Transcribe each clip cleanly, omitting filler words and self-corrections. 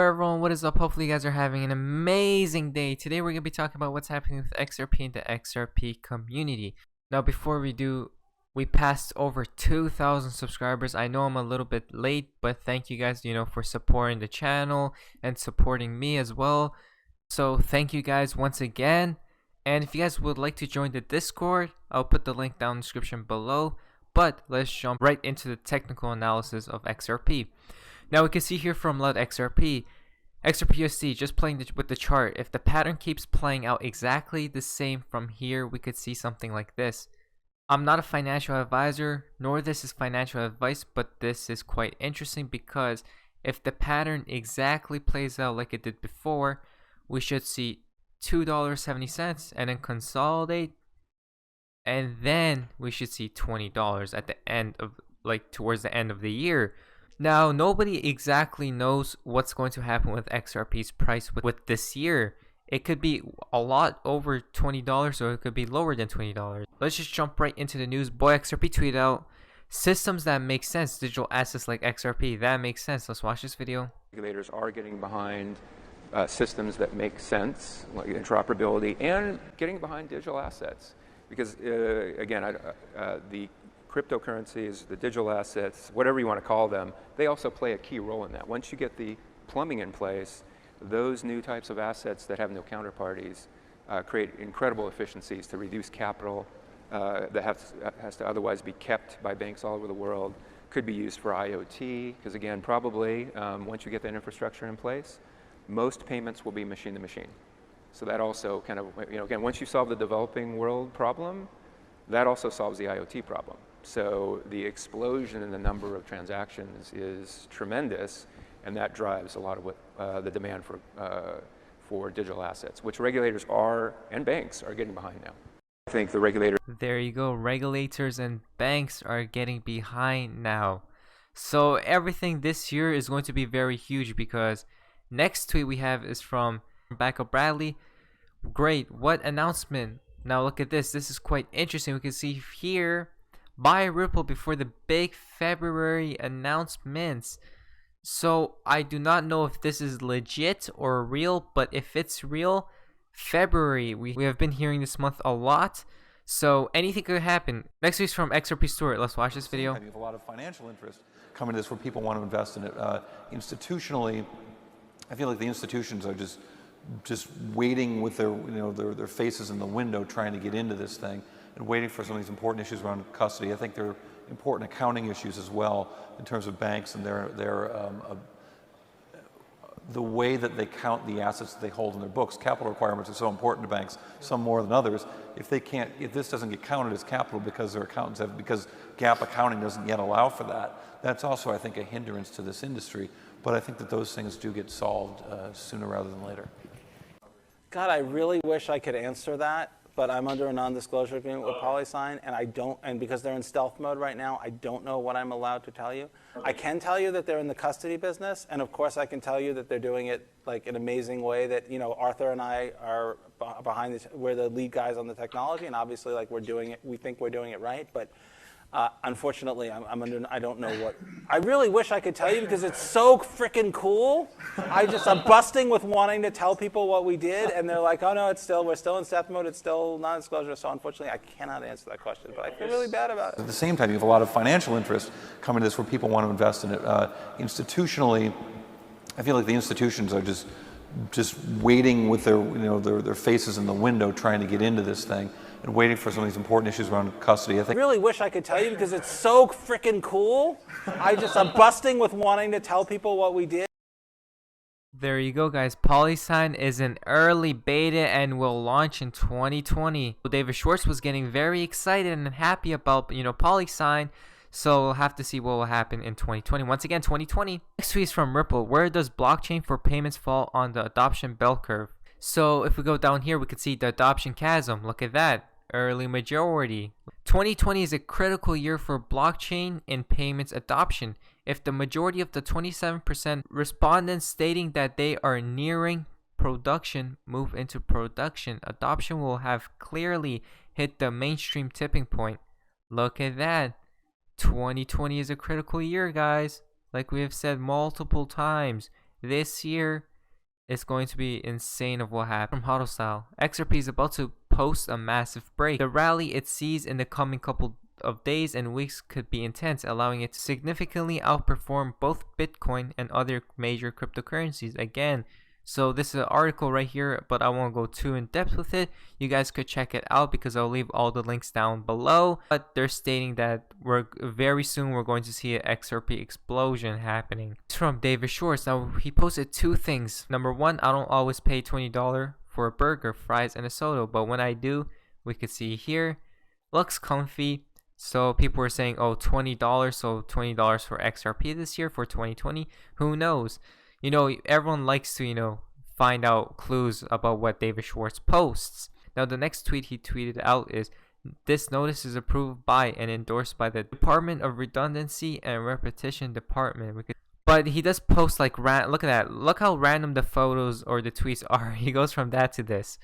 everyone, what is up? Hopefully you guys are having an amazing day. Today we're going to be talking about what's happening with XRP and the XRP community. Now before we do, we passed over 2,000 subscribers. I know I'm a little bit late, but thank you guys, for supporting the channel and supporting me as well. So thank you guys once again. And if you guys would like to join the Discord, I'll put the link down in the description below. But let's jump right into the technical analysis of XRP. Now we can see here from LUT XRP USD, just playing with the chart. If the pattern keeps playing out exactly the same from here, we could see something like this. I'm not a financial advisor, nor this is financial advice, but this is quite interesting because if the pattern exactly plays out like it did before, we should see $2.70 and then consolidate, and then we should see $20 at the end of, towards the end of the year. Now, nobody exactly knows what's going to happen with XRP's price with this year. It could be a lot over $20 or it could be lower than $20. Let's just jump right into the news. Boy XRP tweeted out, systems that make sense, digital assets like XRP, that makes sense. Let's watch this video. Regulators are getting behind systems that make sense, like interoperability, and getting behind digital assets. Because, again, the cryptocurrencies, the digital assets, whatever you want to call them, they also play a key role in that. Once you get the plumbing in place, those new types of assets that have no counterparties create incredible efficiencies to reduce capital that has to otherwise be kept by banks all over the world. Could be used for IoT, because again, probably once you get that infrastructure in place, most payments will be machine to machine. So that also kind of, again, once you solve the developing world problem, that also solves the IoT problem. So the explosion in the number of transactions is tremendous, and that drives a lot of what the demand for digital assets, which regulators are and banks are getting behind now. I think the regulators. There you go. Regulators and banks are getting behind now. So everything this year is going to be very huge because next tweet we have is from Rebecca Bradley. Great. What announcement? Now look at this. This is quite interesting. We can see here, buy Ripple before the big February announcements. So I do not know if this is legit or real, but if it's real, February, we have been hearing this month a lot. So anything could happen. Next week's from XRP Stewart. Let's watch this video. You have a lot of financial interest coming to this where people want to invest in it. Institutionally, I feel like the institutions are just waiting with their faces in the window trying to get into this thing and waiting for some of these important issues around custody. I think there are important accounting issues as well in terms of banks and the way that they count the assets that they hold in their books. Capital requirements are so important to banks, some more than others. If this doesn't get counted as capital because their accountants because GAAP accounting doesn't yet allow for that, that's also, I think, a hindrance to this industry. But I think that those things do get solved sooner rather than later. God, I really wish I could answer that, but I'm under a non-disclosure agreement with PolySign, and because they're in stealth mode right now, I don't know what I'm allowed to tell you. I can tell you that they're in the custody business, and of course I can tell you that they're doing it like an amazing way. That Arthur and I are behind this. We're the lead guys on the technology, and obviously we're doing it. We think we're doing it right, but. Unfortunately, I don't know what. I really wish I could tell you because it's so freaking cool. I'm busting with wanting to tell people what we did, and they're like, oh no, we're still in stealth mode, it's still non-disclosure. So unfortunately, I cannot answer that question, but I feel really bad about it. At the same time, you have a lot of financial interest coming to this where people want to invest in it. Institutionally, I feel like the institutions are just waiting with their faces in the window trying to get into this thing and waiting for some of these important issues around custody. I think. I really wish I could tell you because it's so freaking cool. I'm busting with wanting to tell people what we did. There you go, guys. PolySign is in early beta and will launch in 2020. David Schwartz was getting very excited and happy about PolySign. So we'll have to see what will happen in 2020. Once again, 2020. Next tweet is from Ripple. Where does blockchain for payments fall on the adoption bell curve? So if we go down here, we can see the adoption chasm. Look at that. Early majority. 2020 is a critical year for blockchain and payments adoption. If the majority of the 27% respondents stating that they are nearing production move into production, adoption will have clearly hit the mainstream tipping point. Look at that. 2020 is a critical year, guys. Like we have said multiple times, This year is going to be insane of what happened. From Huddle Style, XRP is about to post a massive break. The rally it sees in the coming couple of days and weeks could be intense, allowing it to significantly outperform both Bitcoin and other major cryptocurrencies again. So this is an article right here, but I won't go too in depth with it. You guys could check it out because I'll leave all the links down below. But they're stating that very soon we're going to see an XRP explosion happening. It's from David Schwartz. Now he posted two things. Number one, I don't always pay $20 for a burger, fries, and a soda, but when I do, we could see here, looks comfy. So people were saying, oh, $20, so $20 for XRP this year for 2020. Who knows? You know, everyone likes to, you know, find out clues about what David Schwartz posts. Now, the next tweet he tweeted out is, this notice is approved by and endorsed by the Department of Redundancy and Repetition Department. But he does post like, look at that. Look how random the photos or the tweets are. He goes from that to this.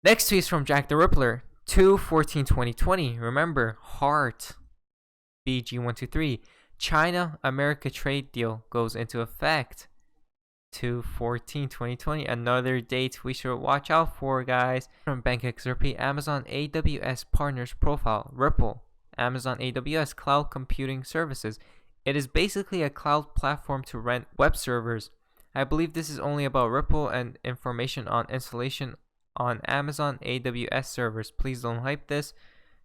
Next tweet is from Jack the Rippler. 2/14/2020. Remember, heart. BG123. China-America trade deal goes into effect. 2/14/2020. Another date we should watch out for, guys. From BankXRP, Amazon AWS Partners Profile. Ripple, Amazon AWS Cloud Computing Services. It is basically a cloud platform to rent web servers. I believe this is only about Ripple and information on installation on Amazon AWS servers. Please don't hype this.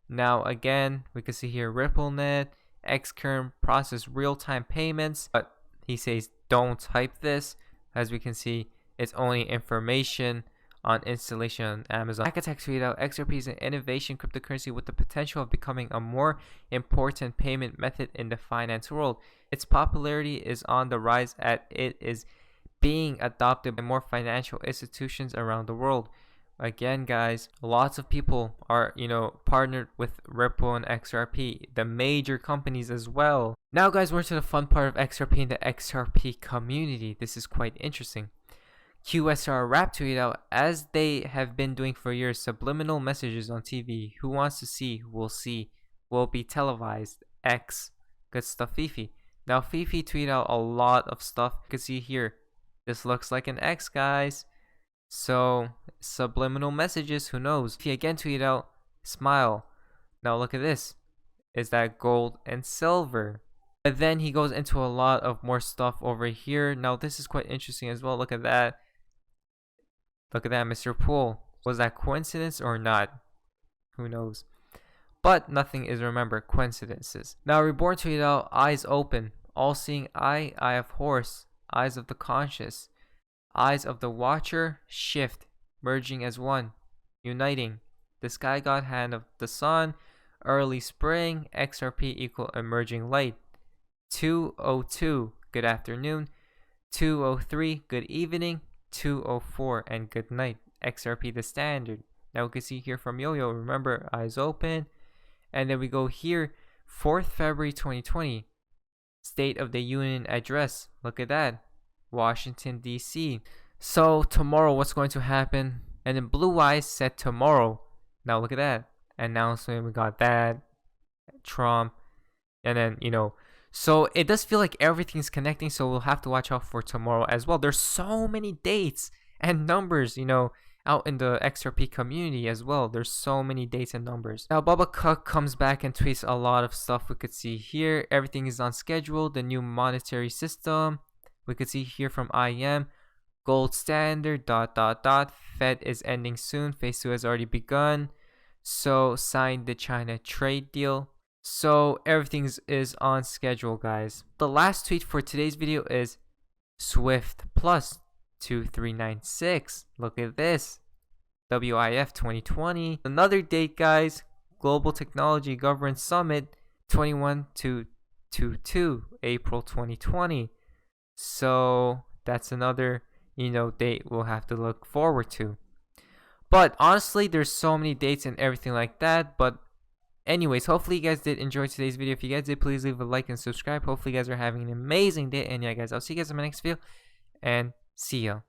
Now again, we can see here RippleNet, Xcurrent process real-time payments, but he says don't hype this. As we can see, it's only information on installation on Amazon. Hack-Attack tweeted out, XRP is an innovation cryptocurrency with the potential of becoming a more important payment method in the finance world. Its popularity is on the rise as it is being adopted by more financial institutions around the world. Again, guys, lots of people are, you know, partnered with Ripple and XRP, the major companies as well. Now, guys, we're to the fun part of XRP and the XRP community. This is quite interesting. QSR Rap tweeted out, as they have been doing for years, subliminal messages on TV. Who wants to see will see. Will be televised. X. Good stuff, Fifi. Now, Fifi tweeted out a lot of stuff. You can see here. This looks like an X, guys. So, subliminal messages, who knows? He again tweeted out, smile. Now look at this. Is that gold and silver? But then he goes into a lot of more stuff over here. Now this is quite interesting as well. Look at that. Look at that, Mr. Poole. Was that coincidence or not? Who knows? But nothing is, remember, coincidences. Now Reborn tweeted out, eyes open. All-seeing eye, eye of horse. Eyes of the conscious. Eyes of the watcher, shift, merging as one, uniting. The sky god hand of the sun, early spring, XRP equal emerging light. 2:02, good afternoon. 2:03, good evening. 2:04, and good night. XRP the standard. Now we can see here from Yo-Yo, remember, eyes open. And then we go here, 4th February 2020, State of the Union address. Look at that. Washington, D.C. So tomorrow, what's going to happen? And then Blue Eyes said tomorrow. Now look at that announcement. We got that, Trump, and then, you know, so it does feel like everything's connecting. So we'll have to watch out for tomorrow as well. There's so many dates and numbers, you know, out in the XRP community as well. There's so many dates and numbers. Now Bubba Cook comes back and tweets a lot of stuff. We could see here everything is on schedule. The new monetary system. We could see here from IM, gold standard, ... Fed is ending soon. Phase 2 has already begun. So signed the China trade deal. So everything is on schedule, guys. The last tweet for today's video is Swift Plus 2396. Look at this. WIF 2020. Another date, guys. Global Technology Governance Summit 21-22 April 2020. So that's another, you know, date we'll have to look forward to. But honestly, there's so many dates and everything like that. But anyways, hopefully you guys did enjoy today's video. If you guys did, please leave a like and subscribe. Hopefully you guys are having an amazing day. And yeah, guys, I'll see you guys in my next video. And see ya.